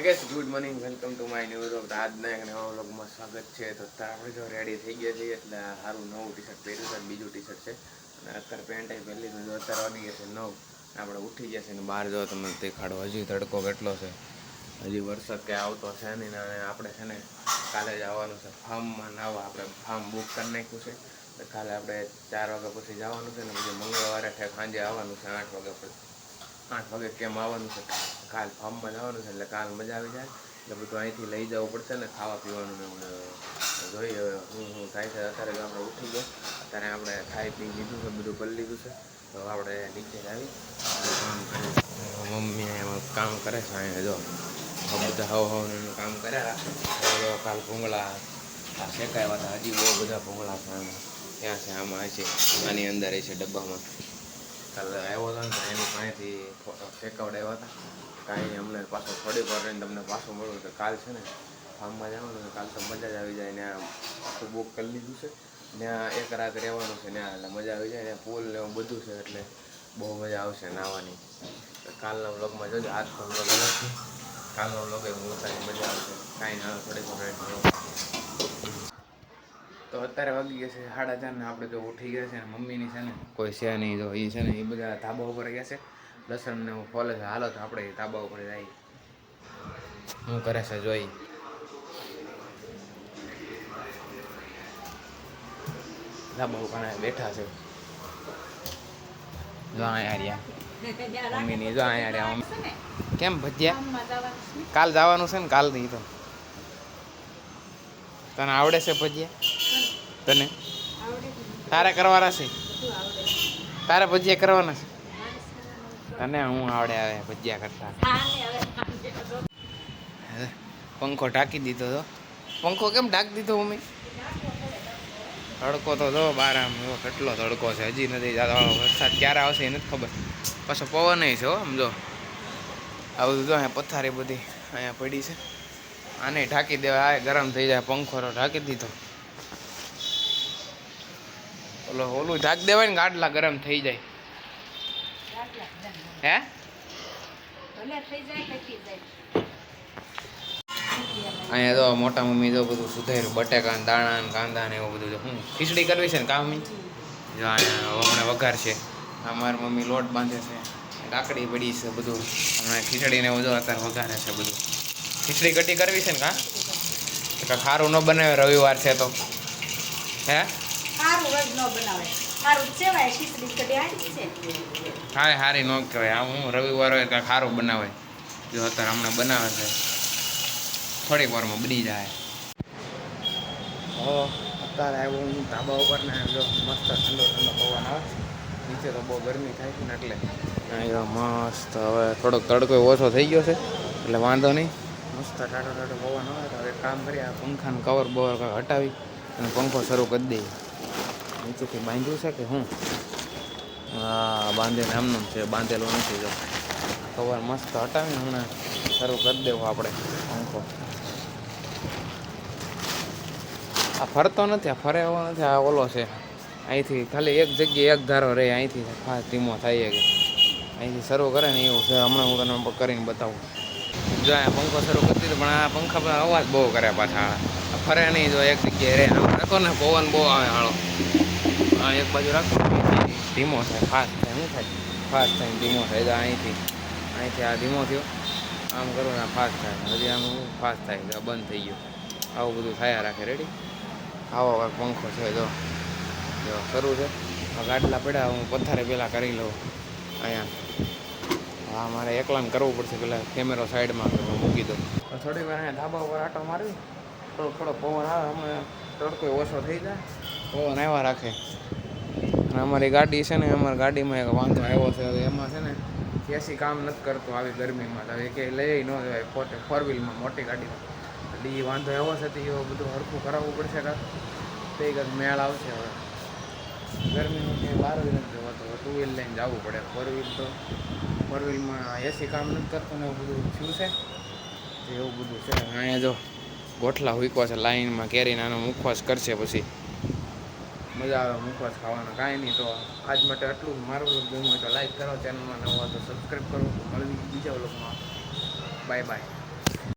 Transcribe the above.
Gas good morning, welcome to my new vlog. આજના એક નવા વ્લોગમાં સ્વાગત છે. તો આપણે જો રેડી થઈ ગયા છીએ એટલે સારું નવું ટી શર્ટ પહેર્યું છે, બીજું ટી શર્ટ છે અને અત્યારે પેન્ટ પહેરી લીધું. અત્યારે વાગી ગયા છે 9. આપણે ઉઠી ગયા છે ને બહાર જો તમને દેખાડો. હજી તડકો કેટલો છે, હજી વરસાદ કંઈ આવતો છે નહીં. અને આપણે છે ને કાલે જ આવવાનું છે ફાર્મમાં નાવા. આપણે ફાર્મ બુક કરી નાખ્યું છે. કાલે આપણે 4 વાગ્યા પછી જવાનું છે ને પછી મંગળવારે સાંજે આવવાનું છે 8 વાગ્યા પછી. 8 વાગે કેમ આવવાનું છે. કાલ ફાર્મમાં જવાનું છે એટલે કાલ મજા આવી જાય. એટલે બધું અહીંથી લઈ જવું પડશે ને ખાવા પીવાનું ને જોઈએ હવે હું થાય છે. અત્યારે આપણે ઉઠી ગયો, અત્યારે આપણે ખાઈ પી લીધું છે, બધું કરી લીધું છે. તો આપણે નીચે આવી કામ કરીએ. મમ્મી એમાં કામ કરે છે અહીંયા જો બધા હવનું કામ કર્યા. કાલ ભૂંગળા શેકાવ્યા હતા, હજી બહુ બધા ભૂંગળા છે આમાં. ત્યાં છે આમાં છે, આની અંદર છે ડબ્બામાં. કાલે આવ્યો હતો ને એની પાસેથી શેકાવડાવ્યા હતા. કાંઈ અમને પાછો થોડીક વાર રહીને તમને પાછું મળ્યું. તો કાલ છે ને ફાર્મમાં જવાનું છે. કાલ તો મજા જ આવી જાય. ત્યાં આખું બુક કરી લીધું છે. ત્યાં એક રાત રહેવાનું છે ત્યાં, એટલે મજા આવી જાય. ત્યાં પુલ ને એવું બધું છે એટલે બહુ મજા આવશે નાહવાની. કાલના વ્લોગમાં જોજો. આજનો વ્લોગ અલગ છે, કાલનો વ્લોગ હું ઉતારી મજા આવશે. કાંઈ ના થોડીક વાર તો અત્યારે વાગી ગયા છે 4:30 ને આપણે જો ઉઠી ગયા છે. મમ્મીની છે ને કોઈ છે નહીં, જો એ છે ને એ બધા ધાબા ઉપર ગયા છે. લસણ ને હું ફોલે છે. હાલો તો આપણે ધાબા ઉપર જઈએ. હું કરે છે જોઈ. ધાબા ઉપર બેઠા છે. જો અહીંયા મમ્મીની જો અહીંયા કેમ ભજીયા કાલ જવાનું છે ને. કાલ નહીં તો તને આવડે છે ભજીયા? તને તારે કરવાના છે? તારે ભજીયા કરવાના છે? તને હું આવડે આવે ભજીયા કરતા? પંખો ઢાંકી દીધો તો. પંખો કેમ ઢાંકી દીધો મમ્મી? તડકો તો જો બાર આમ કેટલો તડકો છે. હજી નથી જતો. વરસાદ ક્યારે આવશે એ નથી ખબર. પાછો પવન છે હો. આમ જો આ બધું જો અહીંયા પથારી બધી અહીંયા પડી છે. આને ઢાંકી દેવા. આ ગરમ થઈ જાય. પંખો ઢાંકી દીધો. ઓલું ઢાંકી દેવાય ને ગાડલા ગરમ થઈ જાય. હે અહીંયા તો મોટા મમ્મી જો બધું સુધાર્યું. બટેકા ને દાણા ને કાંદા ને એવું બધું. જો હું ખીચડી કરવી છે ને કામ જો અહીંયા હમણાં વઘાર છે. અમારી મમ્મી લોટ બાંધે છે. કાકડી પડી છે બધું. હમણાં ખીચડીને એવું જો અત્યારે વઘારે છે બધું. ખીચડી કટી કરવી છે ને કાં ખારું ન બનાવે? રવિવાર છે તો હે હારે હારી ન કહેવાય. આમ હું રવિવાર હોય કાંઈ ખારું બનાવે. જો અત્યારે હમણાં બનાવે છે, થોડીક વારમાં બની જાય. અત્યારે આવ્યો હું ધાબા ઉપર ને જો મસ્ત ઠંડો ઠંડો પવન આવે. નીચે તો બહુ ગરમી થાય છે ને એટલે મસ્ત. હવે થોડોક તડકો ઓછો થઈ ગયો છે એટલે વાંધો નહીં. મસ્ત ટાટો ટાટો પવન આવે. તો હવે કામ કરીએ. આ પંખાનું કવર બવર હટાવી અને પંખો શરૂ કરી દઈએ. નીચેથી બાંધ્યું છે કે હું? હા બાંધીને આમનું છે, બાંધેલું નથી. જો કવર મસ્ત હટાવીને હમણાં શરૂ કરી દેવું આપણે પંખો. આ ફરતો નથી, આ ફરે એવો નથી. આ ઓલો છે. અહીંથી ખાલી એક જગ્યાએ એક ધારો રહે. અહીંથી ખાસ ધીમો થાય કે અહીંથી શરૂ કરે ને એવું છે. હમણાં હું તને કરીને બતાવું. જો અહીંયા પંખો શરૂ કરી દીધો પણ આ પંખા પર અવાજ બહુ કરે પાછા. ફરે નહીં. જો એક જગ્યાએ રહે. આમ રાખો ને પવન બહુ આવે હાળો. હા એક બાજુ રાખો ધીમો થાય, ફાસ્ટ થાય. શું થાય? ફાસ્ટ થાય ધીમો થાય. અહીંથી આ ધીમો થયો. આમ કરો ને ફાસ્ટ થાય. હજી આમ ફાસ્ટ થાય. બંધ થઈ ગયો. આવું બધું થયા રાખે. રેડી આવો પંખો છે. જો શરૂ છે. ગાડલા પડ્યા. હું પથ્થારે પહેલાં કરી લઉં અહીંયા. હા મારે એકલાને કરવું પડશે. પેલા કેમેરો સાઈડમાં મૂકી દઉં. થોડી વાર અહીંયા ધાબા ઉપર આટો મારવી. થોડો પવન આવે. હમણાં તડકો ઓછો થઈ જાય. પવન આવ્યા રાખે. અને અમારી ગાડી છે ને, અમારી ગાડીમાં એક વાંધો આવ્યો છે. હવે એમાં છે ને એસી કામ નથી કરતું આવી ગરમીમાં. હવે કે લઈ ન જવાય 4 વ્હીલમાં મોટી ગાડીમાં. એટલે એ વાંધો એવો છે તો એ બધું હરખું કરાવવું પડશે. કાં તે કંઈક મેળ આવશે. હવે ગરમીમાં ક્યાંય બહાર જ નથી જવાતો. 2 વ્હીલ લઈને જવું પડે. 4 વ્હીલમાં એસી કામ નથી કરતું ને એવું બધું થયું છે. એવું બધું છે. અહીંયા જો ગોઠલા હુકવા છે લાઈનમાં. કેરીને આનો મુખવાસ કરશે પછી મજા આવે મુખવાસ ખાવાના. કાંઈ નહીં. તો આજ માટે આટલું. મારું વ્લોગ ગમ્યું હોય તો લાઈક કરો, ચેનલમાં નવો તો સબસ્ક્રાઈબ કરો. મળવી બીજા વ્લોગમાં. Bye bye.